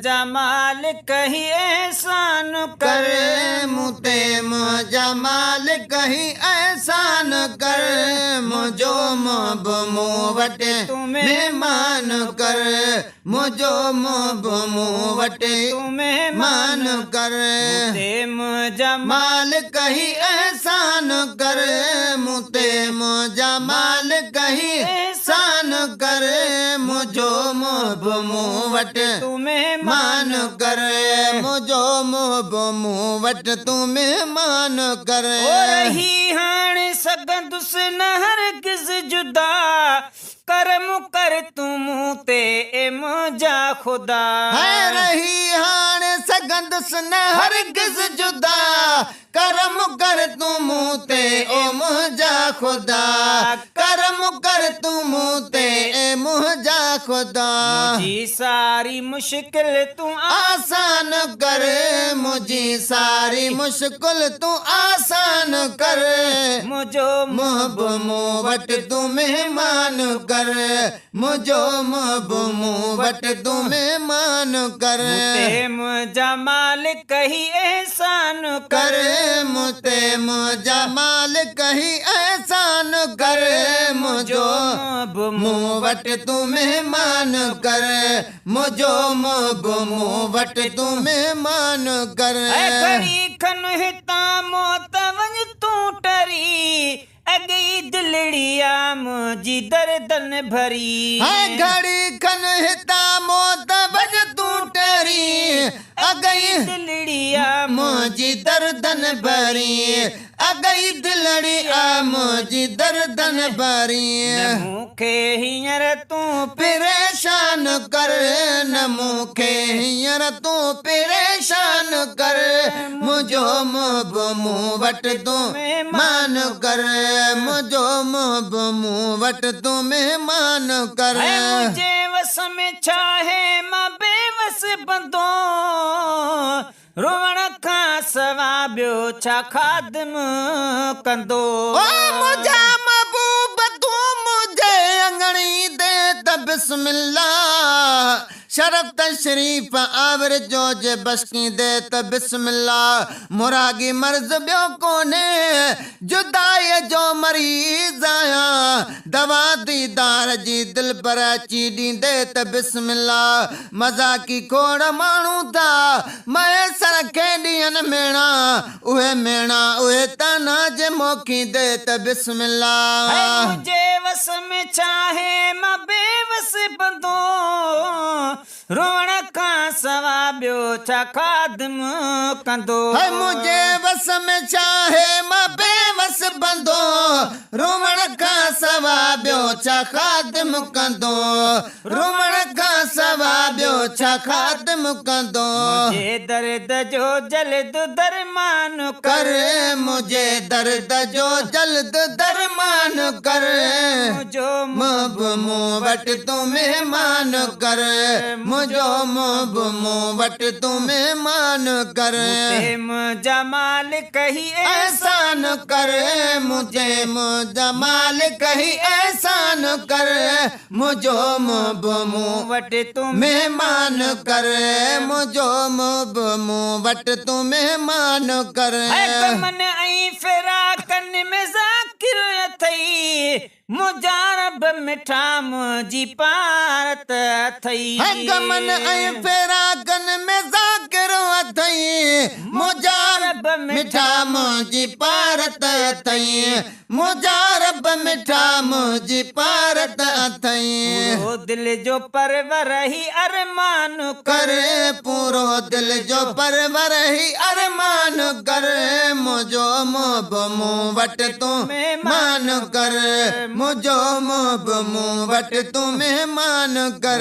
जमाल कही एहसान कर, मुते जमाल कही एहसान कर, मुझो मोब वटे मेहमान कर, मुझो मोब वटे मेहमान कर। जमाल माल कही एहसान कर, मुते जमाल कही एहसान कर, मुझो मोब वट तुम्हें मान कर, मुझो मोब वट तुम्हें मान कर। रही हाण सगंदुस न हरगिज़ जुदा, करम कर तुम ते ए मुझा खुदा। है रही हाण सगंदुस न हरगिज़ जुदा, करम कर तुम ते ओ मुझा खुदा, करम कर तुम ते ए मुझा खुदा। मुझी सारी मुश्किल तू आसान कर, मुझी सारी मुश्किल तू आसान कर, मुझो मोहब वट तू मेहमान कर, मुझो मोहब वट तू मेहमान कर। जमाल कही एहसान कर मुते जमाल कही एहसान कर, मुझो वट तू मेहमान कर, मुझो वट तू मेहमान कर। खड़ी खन हिता मौत वञ तू टरी, अगई दिलड़िया मुझी दर्दन भरी। है घड़ी खन हिता मौत वञ तू टरी, अगई दिलड़िया मुझी दर्दन भरी, अगई दिलड़ी आ मुझी दर्दन भरी। मूंखे हींअर तू परेशान कर, न मूंखे हींअर तू परेशान कर, मुझो मोब वट तू मान कर, मुझो मोब वट तू मेहमान कर। मुझे वस में छाहे मां बेवस बंदो, रोवण खां सवा ॿियो छा खादम कंदो। ओ मुझा महबूब तू मुझे अंगणी दे त बिस्मिल्लाह, शरफ तशरीफ आवर जो जे बसकी दे त बिस्मिल्लाह। मुरागी मर्ज ॿियो कोने, जुदाई जो मरीज़ आहियां, दवा दीदार जी दिल पर अची ॾींदे त बिस्मिल्लाह। मज़ाकी खोड़ माण्हू था मयसर खे ॾियनि मेणा, उहे मेणा उहे ताना जे मोखी दे त बिस्मिल्लाह। मुझे वस में छाहे मां बेवस बंदो, रोवण खां सवा ॿियो छा खादम कंदो। है मुझे वस में छाहे मां बेवस बंदो, रोवण खां सवा ॿियो छा खादम कंदो, रोवण खां सवा ॿियो छा खादम कंदो। मुझे दर्द जो जल्द दरमान कर, मुझे दर्द जो जल्द दरमान कर, मुझो मोब वट तू मेहमान कर, मुझो मोब वट तू मेहमान कर। जमाल कही एहसान कर, मुझे जमाल कही एहसान कर, मुझो मोब वट तुम मेहमान कर, मुझो मोब वट तू मेहमान कर। मन ऐं फिराकन में ज़ाकिर अथई, मुजारब मिठा मुझी पारत अथई। गमन ऐं फिराकन में ज़ाकिर अथई, मुजारब मिठा मुझी पारत अथई, मुजारब मिठा मुझी पारत अथई। पूरो दिल जो परवर ही अरमान कर, पूरो दिल जो परवर ही अरमान कर, मुझो मोब वट तू मान कर, मुझो मोब वट तू मेहमान कर।